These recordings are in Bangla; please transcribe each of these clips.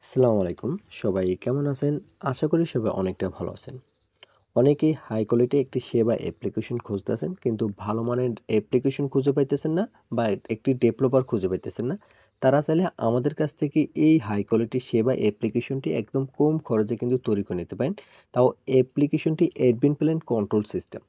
আসসালামু আলাইকুম। সবাই কেমন আছেন? আশা করি সবাই অনেকটা ভালো আছেন। অনেকেই হাই কোয়ালিটি একটি সেবা অ্যাপ্লিকেশন খুঁজতেছেন কিন্তু ভালো মানের অ্যাপ্লিকেশন খুঁজে পাইতেছেন না বা একটি ডেভেলপার খুঁজে পাইতেছেন না। তারা চাইলে আমাদের কাছ থেকে এই হাই কোয়ালিটি সেবা অ্যাপ্লিকেশনটি একদম কম খরচে কিন্তু তৈরি করে নিতে পারেন। তাও অ্যাপ্লিকেশনটি অ্যাডমিন প্ল্যান কন্ট্রোল সিস্টেম।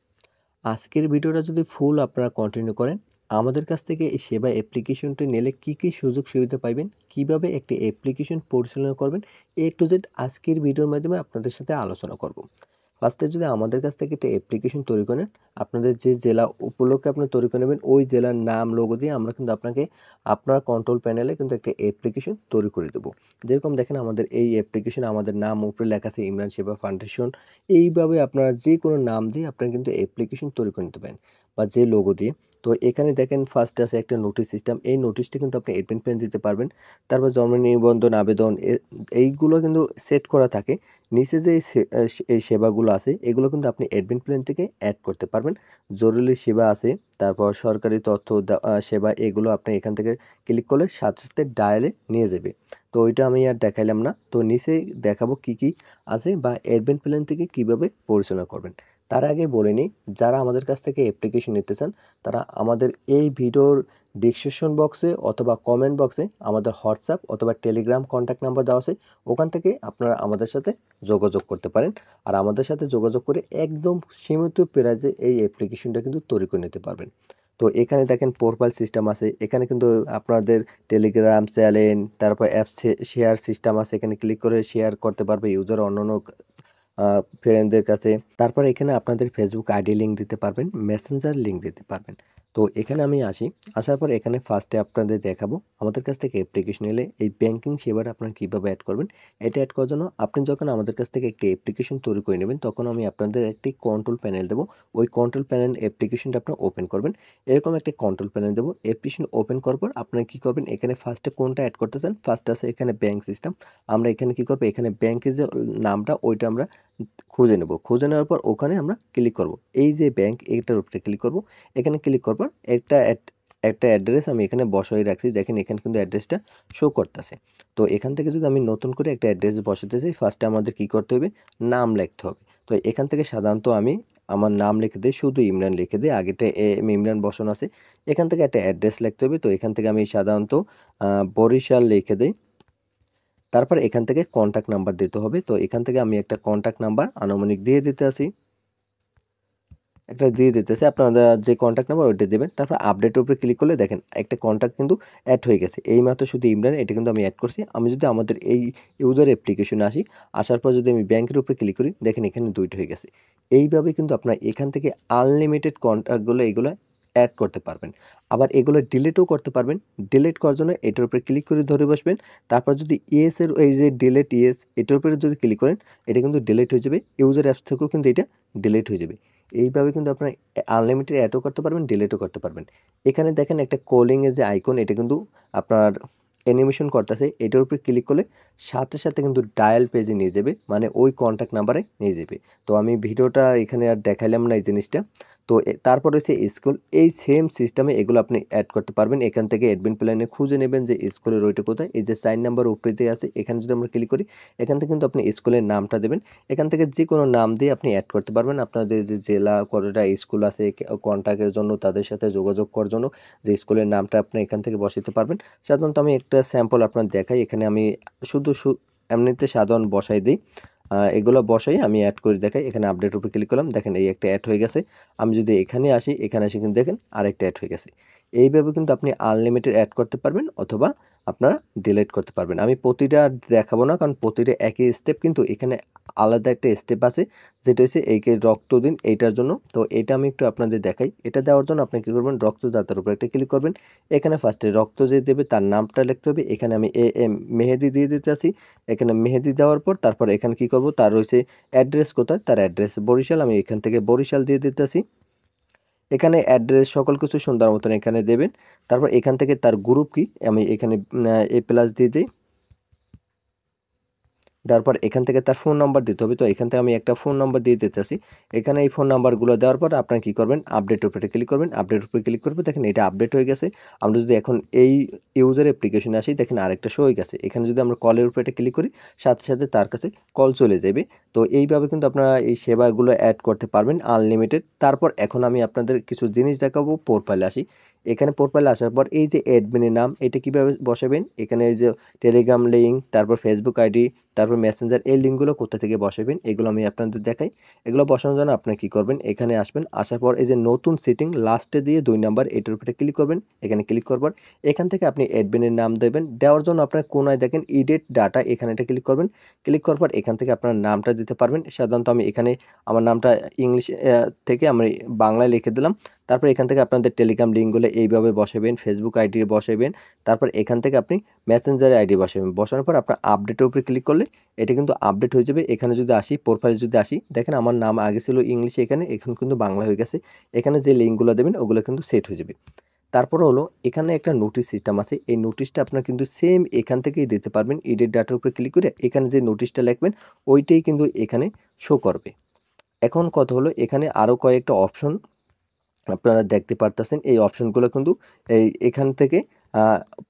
আজকের ভিডিওটা যদি ফুল আপনারা কন্টিনিউ করেন, আমাদের কাছ থেকে এই সেবা অ্যাপ্লিকেশনটি নিলে কী সুযোগ সুবিধা পাইবেন, কিভাবে একটি অ্যাপ্লিকেশন পরিচালনা করবেন, A to Z আজকের ভিডিওর মাধ্যমে আপনাদের সাথে আলোচনা করব। ফার্স্টে যদি আমাদের কাছ থেকে একটা অ্যাপ্লিকেশন তৈরি করেন, আপনাদের যে জেলা উপলক্ষে আপনি তৈরি করে নেবেন, ওই জেলার নাম, লোগো দিয়ে আমরা কিন্তু আপনাকে আপনার কন্ট্রোল প্যানেলে কিন্তু একটা অ্যাপ্লিকেশন তৈরি করে দেবো। যেরকম দেখেন আমাদের এই অ্যাপ্লিকেশনে আমাদের নাম উপরে লেখা আছে ইমরান সেবা ফাউন্ডেশন। এইভাবে আপনারা যে কোনো নাম দিয়ে আপনারা কিন্তু অ্যাপ্লিকেশন তৈরি করে নিতে পারেন বা যে লোগো দিয়ে। তো এখানে দেখেন ফার্স্টে আছে একটা নোটিশ সিস্টেম। এই নোটিশটা কিন্তু আপনি অ্যাডমিন প্ল্যান দিতে পারবেন। তারপর জন্ম নিবন্ধন আবেদন এইগুলো কিন্তু সেট করা থাকে। নিচে যে এই সেবাগুলো আছে এগুলো কিন্তু আপনি অ্যাডমিন প্ল্যান থেকে অ্যাড করতে পারবেন। জরুরি সেবা আছে, তারপর সরকারি তথ্য সেবা, এগুলো আপনি এখান থেকে ক্লিক করলে সাথে সাথে ডায়ালে নিয়ে যাবে। তো ওইটা আমি আর দেখাইলাম না। তো নিচে দেখাবো কি কি আছে বা অ্যাডমিন প্ল্যান থেকে কিভাবে পরিচালনা করবেন। তার আগে বলে নিই, যারা আমাদের কাছ থেকে অ্যাপ্লিকেশন নিতে চান তারা আমাদের এই ভিডিওর ডিসক্রিপশন বক্সে অথবা কমেন্ট বক্সে আমাদের হোয়াটসঅ্যাপ অথবা টেলিগ্রাম কন্ট্যাক্ট নাম্বার দেওয়া আছে। ওখান থেকে আপনারা আমাদের সাথে যোগাযোগ করতে পারেন। আর আমাদের সাথে যোগাযোগ করে একদম সীমিত প্রাইজে এই অ্যাপ্লিকেশনটা কিন্তু তৈরি করে নিতে পারবেন। তো এখানে দেখেন প্রোফাইল সিস্টেম আছে। এখানে কিন্তু আপনাদের টেলিগ্রাম চ্যানেল, তারপর অ্যাপস শেয়ার সিস্টেম আছে। এখানে ক্লিক করে শেয়ার করতে পারবে ইউজার অন্যান্য ফ্রেন্ডদের কাছে। তারপর এখানে আপনাদের ফেসবুক আইডি লিঙ্ক দিতে পারবেন, মেসেঞ্জার লিঙ্ক দিতে পারবেন। তো এখানে আমি আসি, আসার পর এখানে ফার্স্টে আপনাদের দেখাবো আমাদের কাছ থেকে অ্যাপ্লিকেশন এলে এই ব্যাংকিং সেবাটা আপনারা কীভাবে অ্যাড করবেন। এটা অ্যাড করার জন্য আপনি যখন আমাদের কাছ থেকে একটি অ্যাপ্লিকেশন তৈরি করে নেবেন তখন আমি আপনাদের একটি কন্ট্রোল প্যানেল দেবো। ওই কন্ট্রোল প্যানেল অ্যাপ্লিকেশনটা আপনারা ওপেন করবেন। এরকম একটি কন্ট্রোল প্যানেল দেবো। অ্যাপ্লিকেশন ওপেন করার পর আপনারা কী করবেন, এখানে ফার্স্টে কোনটা অ্যাড করতে চান, ফার্স্ট আছে এখানে ব্যাংক সিস্টেম। আমরা এখানে কী করবো, এখানে ব্যাংকের যে নামটা ওইটা আমরা খুঁজে নেব। খুঁজে নেওয়ার পর ওখানে আমরা ক্লিক করব। এই যে ব্যাংক, এটার উপরে ক্লিক করব। এখানে ক্লিক করার পর একটা অ্যাড্রেস আমি এখানে বসাই রাখছি। দেখেন এখানে কিন্তু অ্যাড্রেসটা শো করতেছে। তো এখান থেকে যদি আমি নতুন করে একটা অ্যাড্রেস বসাতে চাই, ফার্স্টে আমাদের কী করতে হবে, নাম লিখতে হবে। তো এখান থেকে সাধারণত আমি আমার নাম লিখে দিই, শুধু ইমরান লিখে দিই। আগেটা ইমরান বসানো আছে। এখান থেকে একটা অ্যাড্রেস লিখতে হবে। তো এখান থেকে আমি সাধারণত বরিশাল লিখে দিই। তারপর এখান থেকে কন্ট্যাক্ট নাম্বার দিতে হবে। তো এখান থেকে আমি একটা কন্ট্যাক্ট নাম্বার আনুমানিক দিয়ে দিতেছি। একটা দিয়ে দিতেছি, আপনারা যে কন্ট্যাক্ট নাম্বার ওইটা দেবেন। তারপর আপডেটের উপরে ক্লিক করলে দেখেন একটা কন্ট্যাক্ট কিন্তু অ্যাড হয়ে গেছে। এইমাত্র শুধু ইমরান, এটা কিন্তু আমি অ্যাড করছি। আমি যদি আমাদের এই ইউজার অ্যাপ্লিকেশনে আসি, আসার পর যদি আমি ব্যাংকের উপরে ক্লিক করি, দেখেন এখানে 2টা হয়ে গেছে। এইভাবে কিন্তু আপনারা এখান থেকে আনলিমিটেড কন্ট্যাক্টগুলো এগুলো অ্যাড করতে পারবেন। আবার এগুলো ডিলিটও করতে পারবেন। ডিলিট করার জন্য এটার উপরে ক্লিক করে ধরে বসবেন। তারপর যদি ইয়েস এর এই যে ডিলিট ইয়েস, এটার উপরে যদি ক্লিক করেন, এটা কিন্তু ডিলিট হয়ে যাবে। ইউজার অ্যাপস থেকেও কিন্তু এটা ডিলিট হয়ে যাবে। এইভাবে কিন্তু আপনারা আনলিমিটেড অ্যাডও করতে পারবেন, ডিলিটও করতে পারবেন। এখানে দেখেন একটা কলিংয়ের যে আইকন, এটা কিন্তু আপনার অ্যানিমেশন করতেছে। এটার উপরে ক্লিক করলে সাথে সাথে কিন্তু ডায়াল পেজে নিয়ে যাবে, মানে ওই কন্ট্যাক্ট নাম্বারে নিয়ে যাবে। তো আমি ভিডিওটা এখানে আর দেখাইলাম না এই জিনিসটা। তো তারপর হচ্ছে স্কুল, এই সেম সিস্টেমে এগুলো আপনি অ্যাড করতে পারবেন। এখান থেকে অ্যাডমিন প্ল্যানে খুঁজে নেবেন যে স্কুলের ওইটা কোথায়। এই যে সাইন নাম্বার উপরে যে আছে, এখানে যদি আমরা ক্লিক করি, এখান থেকে কিন্তু আপনি স্কুলের নামটা দেবেন। এখান থেকে যে কোনো নাম দিয়ে আপনি অ্যাড করতে পারবেন। আপনাদের যে জেলা কতটা স্কুল আছে, কন্ট্যাক্টের জন্য তাদের সাথে যোগাযোগ করার জন্য যে স্কুলের নামটা আপনি এখান থেকে বসাতে পারবেন। সাধারণত আমি একটা স্যাম্পল আপনার দেখাই। এখানে আমি শুধু এমনিতে সাধারণ বসাই দিই। এগুলো বসাই আমি অ্যাড করে দেখাই। এখানে আপডেট উপরে ক্লিক করলাম, দেখেন এই একটা অ্যাড হয়ে গেছে। আমি যদি এখানে আসি, এখানে এসে কিন্তু দেখেন আরেকটা অ্যাড হয়ে গেছে। এইভাবে কিন্তু আপনি আনলিমিটেড অ্যাড করতে পারবেন অথবা আপনারা ডিলিট করতে পারবেন। আমি প্রতিটা দেখাবো না, কারণ প্রতিটা একই স্টেপ, কিন্তু এখানে আলাদা একটা স্টেপ আছে যেটা হচ্ছে এইকে রক্ত দিন এইটার জন্য। তো এটা আমি একটু আপনাদের দেখাই। এটা দেওয়ার জন্য আপনি কী করবেন, রক্তদাতার উপরে একটা ক্লিক করবেন। এখানে ফার্স্টে রক্ত যে দেবে তার নামটা লিখতে হবে। এখানে আমি এম মেহেদি দিয়ে দিতে আসি। এখানে মেহেদি দেওয়ার পর তারপর এখানে কী করব, তার রয়েছে অ্যাড্রেস কোথায়, তার অ্যাড্রেস বরিশাল, আমি এখান থেকে বরিশাল দিয়ে দিতেছি। এখানে অ্যাড্রেস সকল কিছু সুন্দর মতন এখানে দেবেন। তারপর এখান থেকে তার গ্রুপ কি, আমি এখানে A+ দিয়ে দিই। দেওয়ার পর এখান থেকে তার ফোন নাম্বার দিতে হবে। তো এখান থেকে আমি একটা ফোন নাম্বার দিয়ে দিতেছি। এখানে এই ফোন নাম্বারগুলো দেওয়ার পর আপনারা কী করবেন, আপডেটের উপরে ক্লিক করবেন। আপডেটের উপরে ক্লিক করবে, দেখেন এটা আপডেট হয়ে গেছে। আমরা যদি এখন এই ইউজার অ্যাপ্লিকেশনে আসি, দেখেন আরেকটা শো হয়ে গেছে। এখানে যদি আমরা কলের উপরে এটা ক্লিক করি, সাথে সাথে তার কাছে কল চলে যাবে। তো এইভাবে কিন্তু আপনারা এই সেবাগুলো অ্যাড করতে পারবেন আনলিমিটেড। তারপর এখন আমি আপনাদের কিছু জিনিস দেখাবো। প্রোফাইলে আসি। এখানে প্রোফাইলে আসার পর এই যে অ্যাডমিনের নাম, এটা কীভাবে বসাবেন, এখানে এই যে টেলিগ্রাম লিঙ্ক, তারপর ফেসবুক আইডি, তারপর মেসেঞ্জার, এই লিঙ্কগুলো কোথা থেকে বসাবেন এগুলো আমি আপনাদের দেখাই। এগুলো বসানোর জন্য আপনারা কী করবেন, এখানে আসবেন। আসার পর এই যে নতুন সেটিং লাস্টে দিয়ে 2 নাম্বার, এটার উপরে ক্লিক করবেন। এখানে ক্লিক করবার এখান থেকে আপনি অ্যাডমিনের নাম দেবেন। দেওয়ার জন্য আপনার কোনায় দেখেন এডিট ডাটা, এখানে এটা ক্লিক করবেন। ক্লিক করার পর এখান থেকে আপনার নামটা দিতে পারবেন। সাধারণত আমি এখানে আমার নামটা ইংলিশ থেকে আমি বাংলায় লিখে দিলাম। তারপর এখান থেকে আপনাদের টেলিগ্রাম লিঙ্কগুলো এইভাবে বসাবেন, ফেসবুক আইডি বসাবেন। তারপর এখান থেকে আপনি মেসেঞ্জারে আইডি বসাবেন। বসানোর পর আপনার আপডেটের উপরে ক্লিক করলে এটা কিন্তু আপডেট হয়ে যাবে। এখানে যদি আসি, প্রোফাইলে যদি আসি, দেখেন আমার নাম আগে ছিল ইংলিশে, এখানে এখন কিন্তু বাংলা হয়ে গেছে। এখানে যে লিঙ্কগুলো দেবেন ওগুলো কিন্তু সেট হয়ে যাবে। তারপর হলো এখানে একটা নোটিশ সিস্টেম আছে। এই নোটিশটা আপনারা কিন্তু সেম এখান থেকেই দিতে পারবেন। এডিট ডাটার উপরে ক্লিক করে এখানে যে নোটিশটা লিখবেন ওইটাই কিন্তু এখানে শো করবে। এখন কথা হলো এখানে আরও কয়েকটা অপশন আপনারা দেখতে পারতেছেন। এই অপশনগুলো কিন্তু এখান থেকে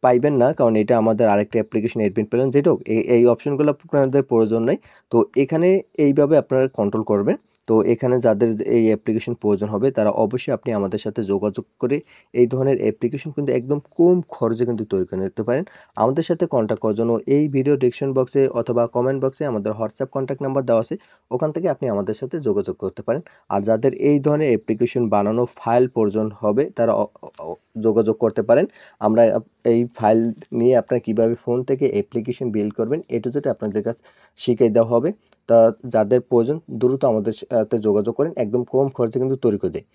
পাইবেন না, কারণ এটা আমাদের আরেকটা অ্যাপ্লিকেশন অ্যাডমিন প্ল্যান, যেটা হোক এই অপশনগুলো আপনাদের প্রয়োজন নেই। তো এখানে এইভাবে আপনারা কন্ট্রোল করবেন। তো এখানে যাদের এই অ্যাপ্লিকেশন প্রয়োজন হবে তারা অবশ্যই আপনি আমাদের সাথে যোগাযোগ করে এই ধরনের অ্যাপ্লিকেশন কিন্তু একদম কম খরচে কিন্তু তৈরি করে নিতে পারেন। আমাদের সাথে কন্ট্যাক্ট করার জন্য এই ভিডিও ডেসক্রিপশন বক্সে অথবা কমেন্ট বক্সে আমাদের হোয়াটসঅ্যাপ কন্ট্যাক্ট নাম্বার দেওয়া আছে, ওখান থেকে আপনি আমাদের সাথে যোগাযোগ করতে পারেন। আর যাদের এই ধরনের অ্যাপ্লিকেশন বানানো ফাইল প্রয়োজন হবে তারা যোগাযোগ করতে পারেন। আমরা এই ফাইল নিয়ে আপনারা কীভাবে ফোন থেকে অ্যাপ্লিকেশন বিল্ড করবেন এ টু জেড আপনাদের কাছে শিখিয়ে দেওয়া হবে। তা যাদের প্রয়োজন দ্রুত আমাদের সাথে যোগাযোগ করেন, একদম কম খরচে কিন্তু তৈরি করে দেয়।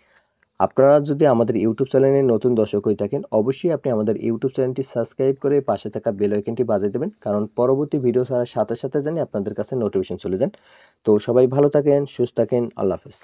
আপনারা যদি আমাদের ইউটিউব চ্যানেলের নতুন দর্শক হয়ে থাকেন, অবশ্যই আপনি আমাদের ইউটিউব চ্যানেলটি সাবস্ক্রাইব করে পাশে থাকা বেল আইকনটি বাজিয়ে দেবেন, কারণ পরবর্তী ভিডিও ছাড়ার সাথে সাথে জানি আপনাদের কাছে নোটিফিকেশন চলে যান। তো সবাই ভালো থাকেন, সুস্থ থাকেন, আল্লাহ হাফেজ।